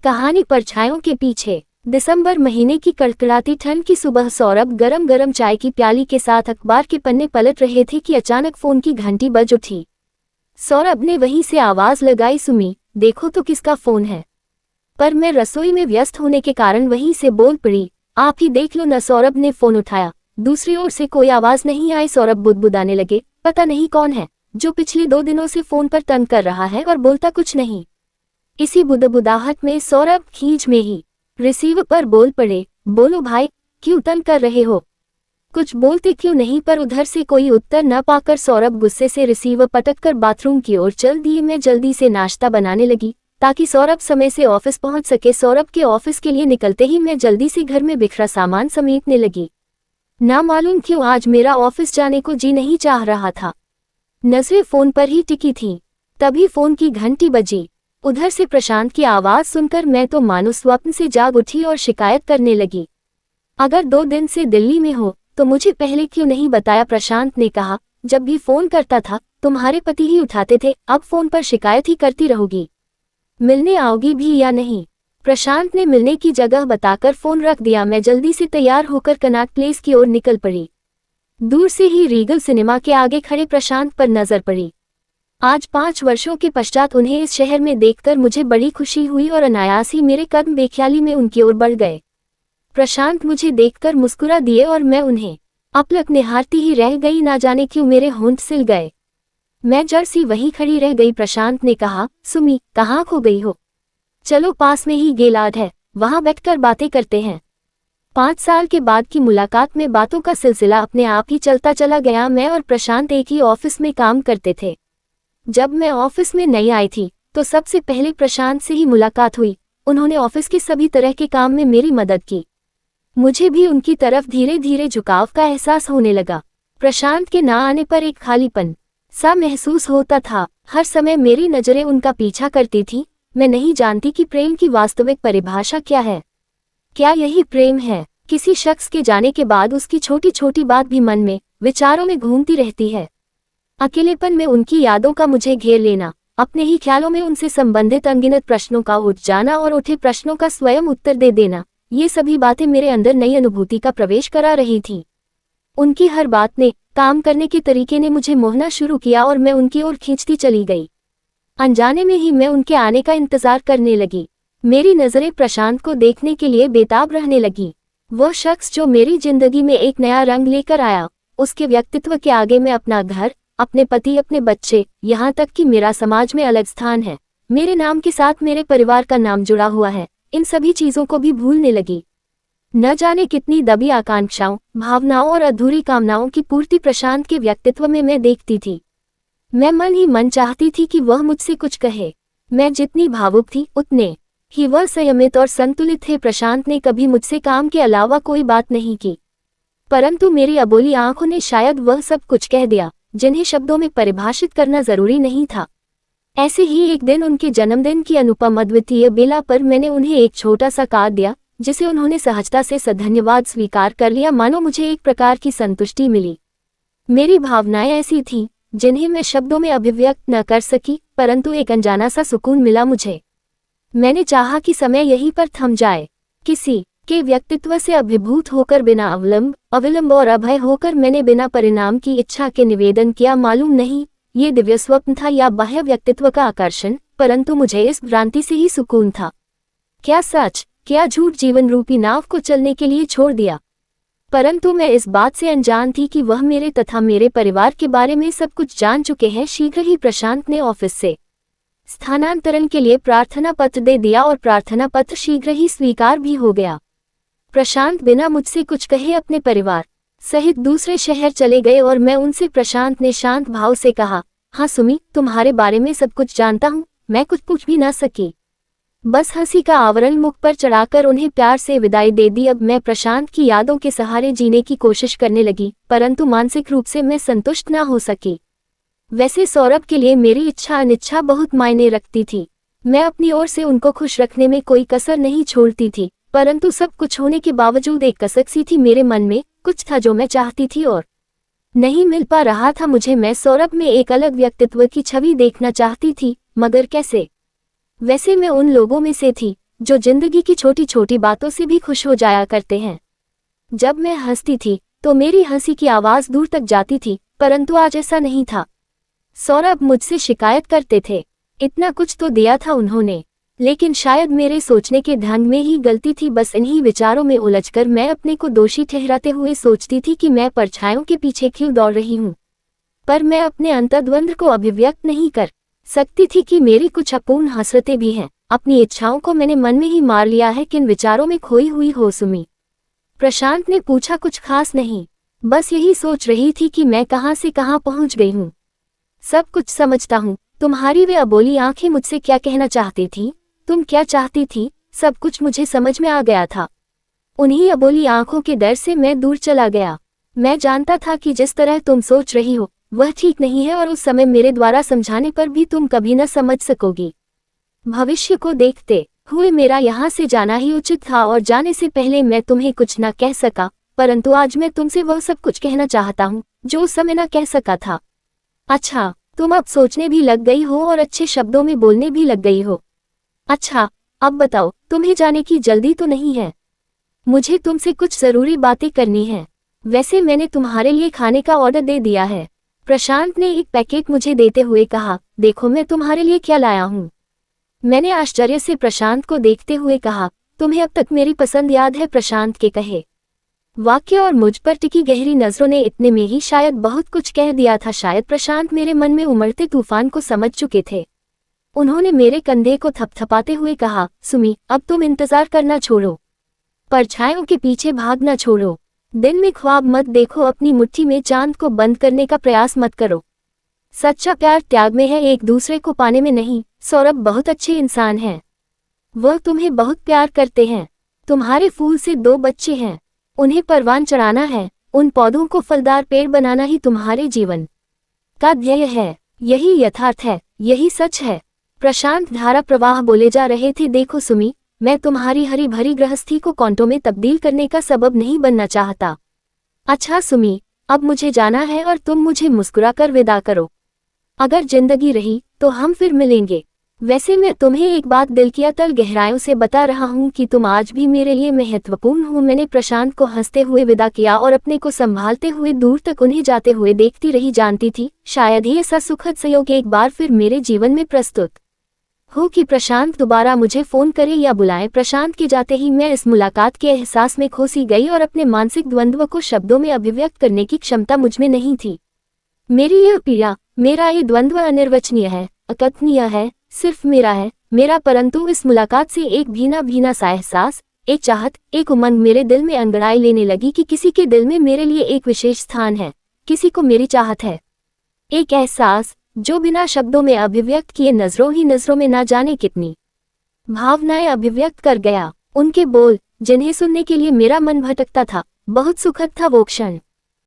कहानी परछाइयों के पीछे। दिसंबर महीने की कड़कड़ाती ठंड की सुबह सौरभ गरम गरम चाय की प्याली के साथ अखबार के पन्ने पलट रहे थे कि अचानक फोन की घंटी बज उठी। सौरभ ने वहीं से आवाज लगाई, सुमी, देखो तो किसका फोन है। पर मैं रसोई में व्यस्त होने के कारण वहीं से बोल पड़ी, आप ही देख लो न। सौरभ ने फोन उठाया। दूसरी ओर से कोई आवाज नहीं आई। सौरभ बुदबुदाने लगे, पता नहीं कौन है जो पिछले 2 दिनों से फोन पर तंग कर रहा है और बोलता कुछ नहीं। इसी बुदबुदाहट में सौरभ खींच में ही रिसीवर पर बोल पड़े, बोलो भाई, क्यों तंग कर रहे हो, कुछ बोलते क्यों नहीं। पर उधर से कोई उत्तर न पाकर सौरभ गुस्से से रिसीवर पटककर बाथरूम की ओर चल दिए। मैं जल्दी से नाश्ता बनाने लगी ताकि सौरभ समय से ऑफिस पहुंच सके। सौरभ के ऑफिस के लिए निकलते ही मैं जल्दी से घर में बिखरा सामान समेटने लगी। ना मालूम क्यों आज मेरा ऑफिस जाने को जी नहीं चाह रहा था। नजरें फोन पर ही टिकी थीं। तभी फोन की घंटी बजी। उधर से प्रशांत की आवाज सुनकर मैं तो मानो स्वप्न से जाग उठी और शिकायत करने लगी, अगर 2 दिन से दिल्ली में हो तो मुझे पहले क्यों नहीं बताया। प्रशांत ने कहा, जब भी फोन करता था तुम्हारे पति ही उठाते थे, अब फोन पर शिकायत ही करती रहोगी, मिलने आओगी भी या नहीं। प्रशांत ने मिलने की जगह बताकर फोन रख दिया। मैं जल्दी से तैयार होकर कनॉट प्लेस की ओर निकल पड़ी। दूर से ही रीगल सिनेमा के आगे खड़े प्रशांत पर नजर पड़ी। आज 5 वर्षों के पश्चात उन्हें इस शहर में देखकर मुझे बड़ी खुशी हुई और अनायास ही मेरे कदम बेख्याली में उनकी ओर बढ़ गए। प्रशांत मुझे देखकर मुस्कुरा दिए और मैं उन्हें अपलक निहारती ही रह गई। ना जाने क्यों मेरे होंठ सिल गए। मैं जड़ सी वहीं खड़ी रह गई। प्रशांत ने कहा, सुमी, कहाँ खो गई हो, चलो पास में ही गेलाड है, वहां बैठकर बातें करते हैं। 5 साल के बाद की मुलाकात में बातों का सिलसिला अपने आप ही चलता चला गया। मैं और प्रशांत एक ही ऑफिस में काम करते थे। जब मैं ऑफिस में नई आई थी तो सबसे पहले प्रशांत से ही मुलाकात हुई। उन्होंने ऑफिस के सभी तरह के काम में मेरी मदद की। मुझे भी उनकी तरफ धीरे धीरे झुकाव का एहसास होने लगा। प्रशांत के ना आने पर एक खालीपन सा महसूस होता था। हर समय मेरी नजरें उनका पीछा करती थीं। मैं नहीं जानती कि प्रेम की वास्तविक परिभाषा क्या है। क्या यही प्रेम है, किसी शख्स के जाने के बाद उसकी छोटी छोटी बात भी मन में, विचारों में घूमती रहती है। अकेलेपन में उनकी यादों का मुझे घेर लेना, अपने ही ख्यालों में उनसे संबंधित अनगिनत प्रश्नों का उठ जाना और उठे प्रश्नों का स्वयं उत्तर दे देना, ये सभी बातें मेरे अंदर नई अनुभूति का प्रवेश करा रही थीं। उनकी हर बात ने, काम करने के तरीके ने मुझे मोहना शुरू किया और मैं उनकी ओर खींचती चली गई। अनजाने में ही मैं उनके आने का इंतजार करने लगी। मेरी नजरें प्रशांत को देखने के लिए बेताब रहने लगी। वह शख्स जो मेरी जिंदगी में एक नया रंग लेकर आया, उसके व्यक्तित्व के आगे मैं अपना घर, अपने पति, अपने बच्चे, यहाँ तक कि मेरा समाज में अलग स्थान है, मेरे नाम के साथ मेरे परिवार का नाम जुड़ा हुआ है, इन सभी चीजों को भी भूलने लगी। न जाने कितनी दबी आकांक्षाओं, भावनाओं और अधूरी कामनाओं की पूर्ति प्रशांत के व्यक्तित्व में मैं देखती थी। मैं मन ही मन चाहती थी कि वह मुझसे कुछ कहे। मैं जितनी भावुक थी उतने ही वह संयमित और संतुलित थे। प्रशांत ने कभी मुझसे काम के अलावा कोई बात नहीं की, परंतु मेरी अबोली आंखों ने शायद वह सब कुछ कह दिया जिन्हें शब्दों में परिभाषित करना जरूरी नहीं था। ऐसे ही एक दिन उनके जन्मदिन की अनुपम अद्वितीय बेला पर मैंने उन्हें एक छोटा सा कार्ड दिया, जिसे उन्होंने सहजता से सधन्यवाद स्वीकार कर लिया, मानो मुझे एक प्रकार की संतुष्टि मिली। मेरी भावनाएं ऐसी थीं जिन्हें मैं शब्दों में अभिव्यक्त न कर सकी, परंतु एक अनजाना सा सुकून मिला मुझे। मैंने चाहा कि समय यहीं पर थम जाए। किसी के व्यक्तित्व से अभिभूत होकर, बिना अविलंब और अभय होकर मैंने बिना परिणाम की इच्छा के निवेदन किया। मालूम नहीं ये दिव्य स्वप्न था या बाह्य व्यक्तित्व का आकर्षण, परंतु मुझे इस भ्रांति से ही सुकून था। क्या सच, क्या झूठ जीवन रूपी नाव को चलने के लिए छोड़ दिया। परंतु मैं इस बात से अनजान थी कि वह मेरे तथा मेरे परिवार के बारे में सब कुछ जान चुके हैं। शीघ्र ही प्रशांत ने ऑफिस से स्थानांतरण के लिए प्रार्थना पत्र दे दिया और प्रार्थना पत्र शीघ्र ही स्वीकार भी हो गया। प्रशांत बिना मुझसे कुछ कहे अपने परिवार सहित दूसरे शहर चले गए और मैं उनसे, प्रशांत ने शांत भाव से कहा, हाँ सुमी, तुम्हारे बारे में सब कुछ जानता हूँ। मैं कुछ पूछ भी ना सकी, बस हंसी का आवरण मुख पर चढ़ाकर उन्हें प्यार से विदाई दे दी। अब मैं प्रशांत की यादों के सहारे जीने की कोशिश करने लगी, परंतु मानसिक रूप से मैं संतुष्ट ना हो सकी। वैसे सौरभ के लिए मेरी इच्छा अनिच्छा बहुत मायने रखती थी। मैं अपनी ओर से उनको खुश रखने में कोई कसर नहीं छोड़ती थी, परंतु सब कुछ होने के बावजूद एक कसक सी थी मेरे मन में। कुछ था जो मैं चाहती थी और नहीं मिल पा रहा था मुझे। मैं सौरभ में एक अलग व्यक्तित्व की छवि देखना चाहती थी, मगर कैसे। वैसे मैं उन लोगों में से थी जो जिंदगी की छोटी छोटी बातों से भी खुश हो जाया करते हैं। जब मैं हंसती थी तो मेरी हंसी की आवाज दूर तक जाती थी, परंतु आज ऐसा नहीं था। सौरभ मुझसे शिकायत करते थे, इतना कुछ तो दिया था उन्होंने, लेकिन शायद मेरे सोचने के ढंग में ही गलती थी। बस इन्हीं विचारों में उलझकर मैं अपने को दोषी ठहराते हुए सोचती थी कि मैं परछाइयों के पीछे क्यों दौड़ रही हूँ। पर मैं अपने अंतर्द्वंद को अभिव्यक्त नहीं कर सकती थी कि मेरी कुछ अपूर्ण हसरतें भी हैं। अपनी इच्छाओं को मैंने मन में ही मार लिया है। किन विचारों में खोई हुई हो सुमी? प्रशांत ने पूछा। कुछ खास नहीं, बस यही सोच रही थी कि मैं कहाँ से कहाँ पहुँच गई हूँ। सब कुछ समझता हूँ। तुम्हारी वे अबोली आंखें मुझसे क्या कहना चाहती थी, तुम क्या चाहती थी, सब कुछ मुझे समझ में आ गया था। उन्हीं अबोली आंखों के डर से मैं दूर चला गया। मैं जानता था कि जिस तरह तुम सोच रही हो वह ठीक नहीं है, और उस समय मेरे द्वारा समझाने पर भी तुम कभी न समझ सकोगी। भविष्य को देखते हुए मेरा यहाँ से जाना ही उचित था, और जाने से पहले मैं तुम्हें कुछ न कह सका, परंतु आज मैं तुमसे वह सब कुछ कहना चाहता हूँ जो उस समय न कह सका था। अच्छा, तुम अब सोचने भी लग गई हो और अच्छे शब्दों में बोलने भी लग गई हो। अच्छा, अब बताओ, तुम्हें जाने की जल्दी तो नहीं है? मुझे तुमसे कुछ जरूरी बातें करनी है। वैसे मैंने तुम्हारे लिए खाने का ऑर्डर दे दिया है। प्रशांत ने एक पैकेट मुझे देते हुए कहा। देखो मैं तुम्हारे लिए क्या लाया हूँ। मैंने आश्चर्य से प्रशांत को देखते हुए कहा, तुम्हें अब तक मेरी पसंद याद है? प्रशांत के कहे वाक्य और मुझ पर टिकी गहरी नजरों ने इतने में ही शायद बहुत कुछ कह दिया था। शायद प्रशांत मेरे मन में उमड़ते तूफान को समझ चुके थे। उन्होंने मेरे कंधे को थपथपाते हुए कहा, सुमी, अब तुम इंतजार करना छोड़ो, परछाइयों के पीछे भागना छोड़ो, दिन में ख्वाब मत देखो, अपनी मुट्ठी में चांद को बंद करने का प्रयास मत करो। सच्चा प्यार त्याग में है, एक दूसरे को पाने में नहीं। सौरभ बहुत अच्छे इंसान हैं, वह तुम्हें बहुत प्यार करते हैं। तुम्हारे फूल से 2 बच्चे हैं, उन्हें परवान चढ़ाना है। उन पौधों को फलदार पेड़ बनाना ही तुम्हारे जीवन का ध्येय है। यही यथार्थ है, यही सच है। प्रशांत धारा प्रवाह बोले जा रहे थे। देखो सुमी, मैं तुम्हारी हरी भरी गृहस्थी को कांटों में तब्दील करने का सबब नहीं बनना चाहता। अच्छा सुमी, अब मुझे जाना है और तुम मुझे मुस्कुराकर विदा करो। अगर जिंदगी रही तो हम फिर मिलेंगे। वैसे मैं तुम्हें एक बात दिल की अतल गहराइयों से बता रहा हूँ कि तुम आज भी मेरे लिए महत्वपूर्ण हो। मैंने प्रशांत को हंसते हुए विदा किया और अपने को संभालते हुए दूर तक उन्हें जाते हुए देखती रही। जानती थी शायद ही ऐसा सुखद संयोग एक बार फिर मेरे जीवन में प्रस्तुत हो कि प्रशांत दोबारा मुझे फोन करे या बुलाए। प्रशांत के जाते ही मैं इस मुलाकात के एहसास में खो सी गई और अपने मानसिक द्वंद्व को शब्दों में अभिव्यक्त करने की क्षमता मुझमें नहीं थी। मेरी यह पीड़ा, मेरा ये द्वंद्व अनिर्वचनीय है, अकथनीय है, सिर्फ मेरा है, मेरा। परंतु इस मुलाकात से एक भीना भीना सा एहसास, एक चाहत, एक उमंग मेरे दिल में अंगड़ाई लेने लगी कि किसी के दिल में मेरे लिए एक विशेष स्थान है, किसी को मेरी चाहत है। एक एहसास जो बिना शब्दों में अभिव्यक्त किए नजरों ही नजरों में ना जाने कितनी भावनाएं अभिव्यक्त कर गया। उनके बोल जिन्हें सुनने के लिए मेरा मन भटकता था, बहुत सुखद था वो क्षण।